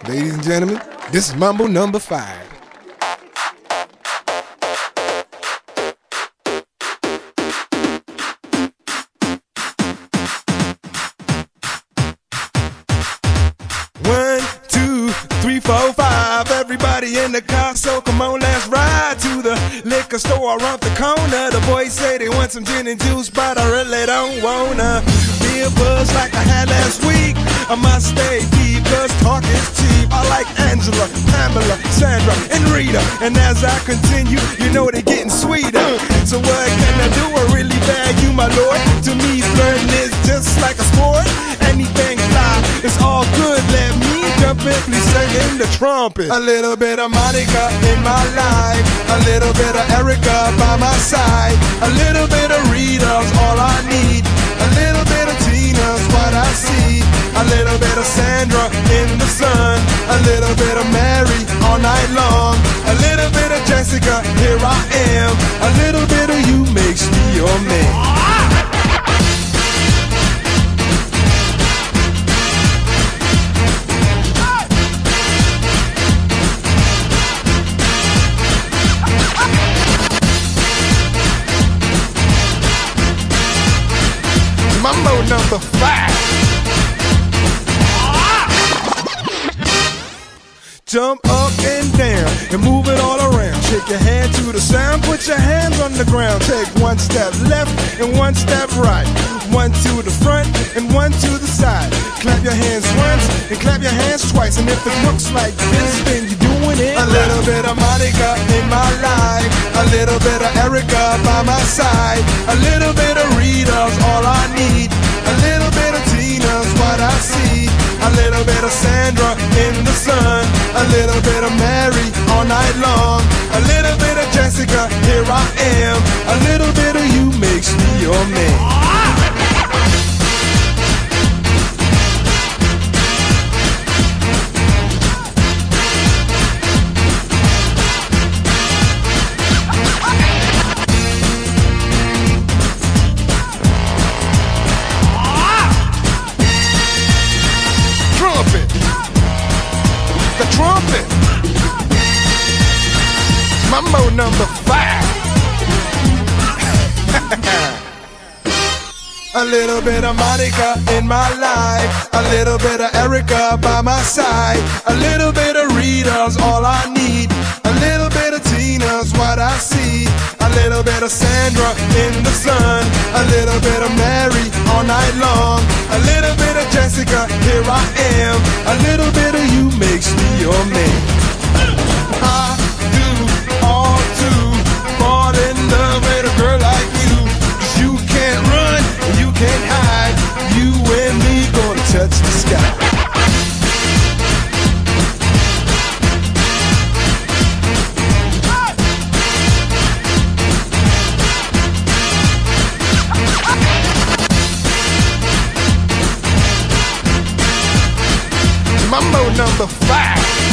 Ladies and gentlemen, this is Mambo number 5. One, two, three, four, five. Everybody in the car, so come on, let's ride to the liquor store around the corner. The boys say they want some gin and juice, but I really don't wanna be a buzz like I had last week. I must stay deep, cause talk is cheap. I like Angela, Pamela, Sandra, and Rita. And as I continue, you know they're getting sweeter. So what can I do? I really bag you, my lord. To me, flirting is just like a sport. Anything fly, it's all good. Let me jump in, please sing in the trumpet. A little bit of Monica in my life, a little bit of Erica by my side, a little bit of Rita's all I need, a little bit of Tina's what I see, a little bit of Sandra in the sun, a little bit of Mary all night long, a little bit of Jessica, here I am, a little bit of you makes me your man. Mambo number 5. Jump up and down and move it all around. Shake your hand to the sound, put your hands on the ground. Take one step left and one step right. One to the front and one to the side. Clap your hands once and clap your hands twice. And if it looks like this, then you're doing it. A little bit of Monica in my life, a little bit of Erica by my side, a little bit of Rita's all I need, a little bit of Tina's what I see, a little bit of Sandra in the sun, a little bit of Mary all night long, a little bit of Jessica, here I am, a little bit of you makes me your man. The trumpet. Mambo number 5. A little bit of Monica in my life, a little bit of Erica by my side, a little bit of Rita's all I need, a little bit of Tina's what I see, a little bit of Sandra in the sun, a little bit of Mary all night long, a little bit of Jessica, here I am, a little bit of you makes me your man. I do all to fall in love with a girl like you, 'cause you can't run and you can't hide, you and me gonna touch the sky. Mambo number 5.